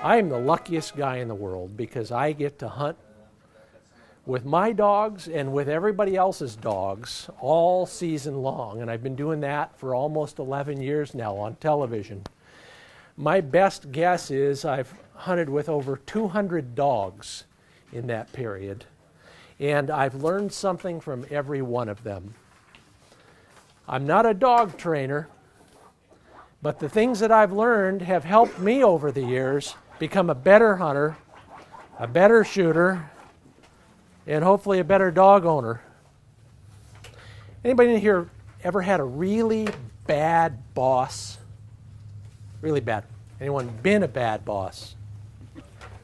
I am the luckiest guy in the world because I get to hunt with my dogs and with everybody else's dogs all season long, and I've been doing that for almost 11 years now on television. My best guess is I've hunted with over 200 dogs in that period, and I've learned something from every one of them. I'm not a dog trainer, but the things that I've learned have helped me over the years become a better hunter, a better shooter, and hopefully a better dog owner. Anybody in here ever had a really bad boss? Really bad. Anyone been a bad boss?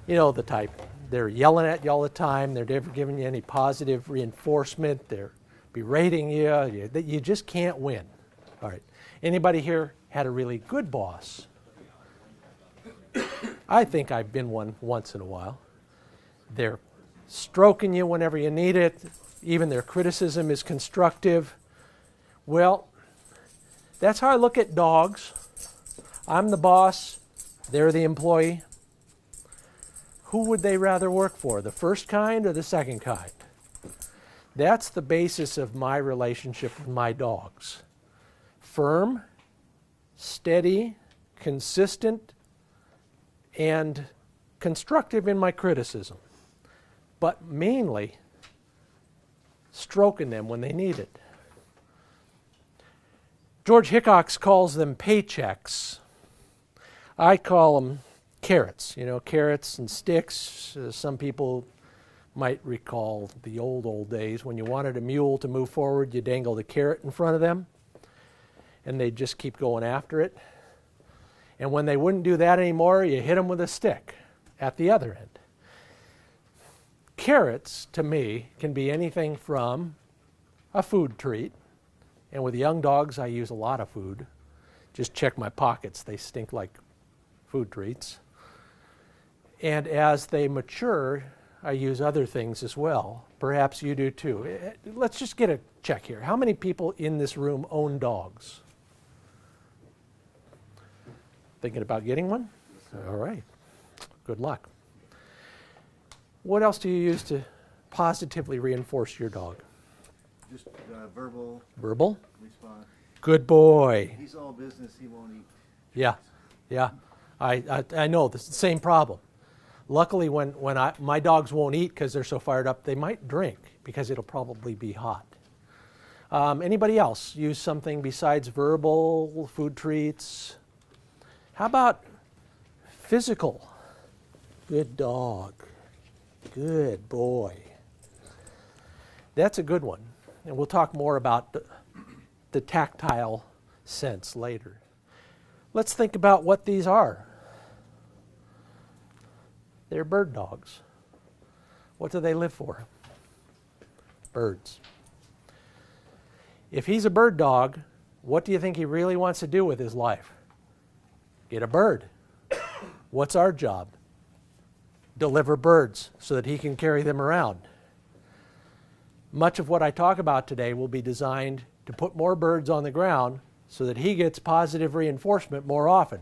You know the type. They're yelling at you all the time. They're never giving you any positive reinforcement. They're berating you. You just can't win. All right. Anybody here had a really good boss? I think I've been one once in a while. They're stroking you whenever you need it. Even their criticism is constructive. Well, that's how I look at dogs. I'm the boss. They're the employee. Who would they rather work for, the first kind or the second kind? That's the basis of my relationship with my dogs. Firm, steady, consistent, and constructive in my criticism, but mainly stroking them when they need it. George Hickox calls them paychecks. I call them carrots. You know, carrots and sticks. Some people might recall the old days when you wanted a mule to move forward, you dangled a carrot in front of them, and they'd just keep going after it. And when they wouldn't do that anymore, you hit them with a stick at the other end. Carrots, to me, can be anything from a food treat. And with young dogs, I use a lot of food. Just check my pockets. They stink like food treats. And as they mature, I use other things as well. Perhaps you do too. Let's just get a check here. How many people in this room own dogs? Thinking about getting one? All right. Good luck. What else do you use to positively reinforce your dog? Just verbal. Verbal? Response. Good boy. He's all business. He won't eat. Yeah. I know. This is the same problem. Luckily, when my dogs won't eat because they're so fired up, they might drink because it'll probably be hot. Anybody else use something besides verbal, food treats? How about physical? Good dog. Good boy. That's a good one. And we'll talk more about the tactile sense later. Let's think about what these are. They're bird dogs. What do they live for? Birds. If he's a bird dog, what do you think he really wants to do with his life? Get a bird. What's our job? Deliver birds so that he can carry them around. Much of what I talk about today will be designed to put more birds on the ground so that he gets positive reinforcement more often.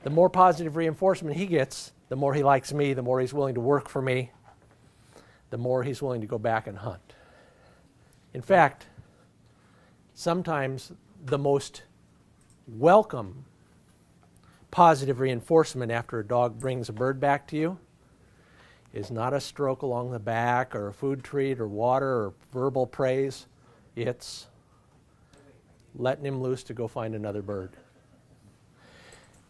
The more positive reinforcement he gets, the more he likes me, the more he's willing to work for me, the more he's willing to go back and hunt. In fact, sometimes the most welcome positive reinforcement after a dog brings a bird back to you is not a stroke along the back or a food treat or water or verbal praise. It's letting him loose to go find another bird.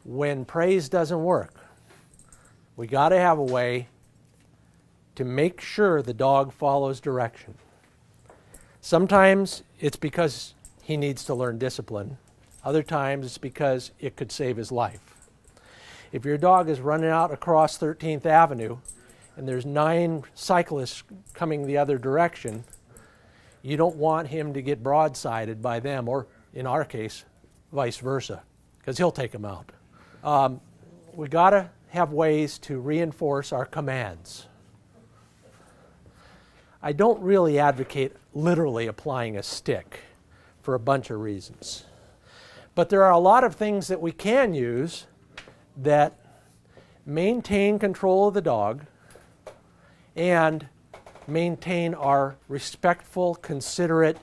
When praise doesn't work, we got to have a way to make sure the dog follows direction. Sometimes it's because he needs to learn discipline. Other times it's because it could save his life. If your dog is running out across 13th Avenue and there's 9 cyclists coming the other direction, you don't want him to get broadsided by them, or in our case, vice versa, because he'll take them out. We got to have ways to reinforce our commands. I don't really advocate literally applying a stick for a bunch of reasons. But there are a lot of things that we can use that maintain control of the dog and maintain our respectful, considerate,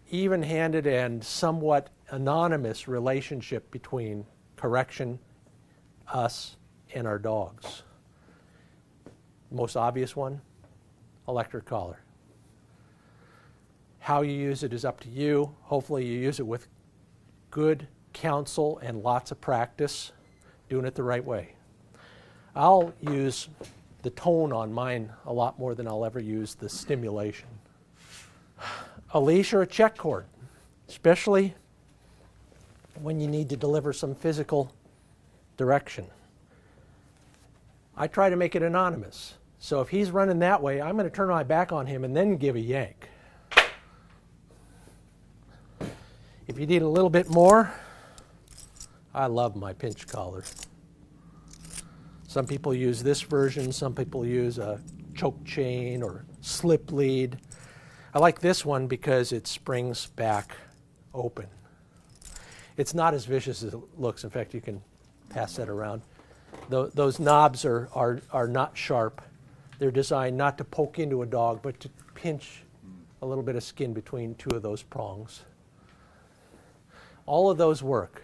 even-handed, and somewhat anonymous relationship between correction, us, and our dogs. Most obvious one, electric collar. How you use it is up to you. Hopefully you use it with good counsel and lots of practice, doing it the right way. I'll use the tone on mine a lot more than I'll ever use the stimulation. A leash or a check cord, especially when you need to deliver some physical direction. I try to make it anonymous. So if he's running that way, I'm going to turn my back on him and then give a yank. If you need a little bit more, I love my pinch collar. Some people use this version, some people use a choke chain or slip lead. I like this one because it springs back open. It's not as vicious as it looks. In fact, you can pass that around. Those knobs are not sharp. They're designed not to poke into a dog, but to pinch a little bit of skin between two of those prongs. All of those work.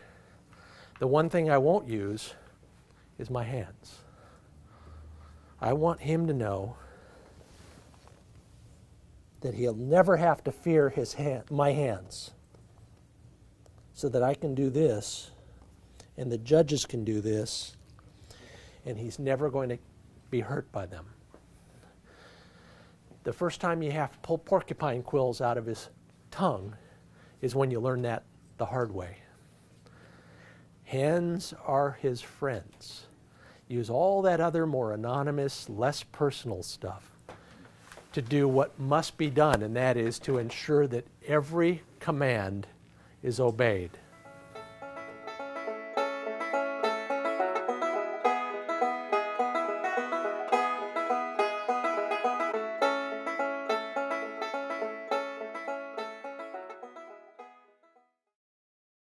The one thing I won't use is my hands. I want him to know that he'll never have to fear my hands, so that I can do this, and the judges can do this, and he's never going to be hurt by them. The first time you have to pull porcupine quills out of his tongue is when you learn that the hard way. Hands are his friends. Use all that other more anonymous, less personal stuff to do what must be done, and that is to ensure that every command is obeyed.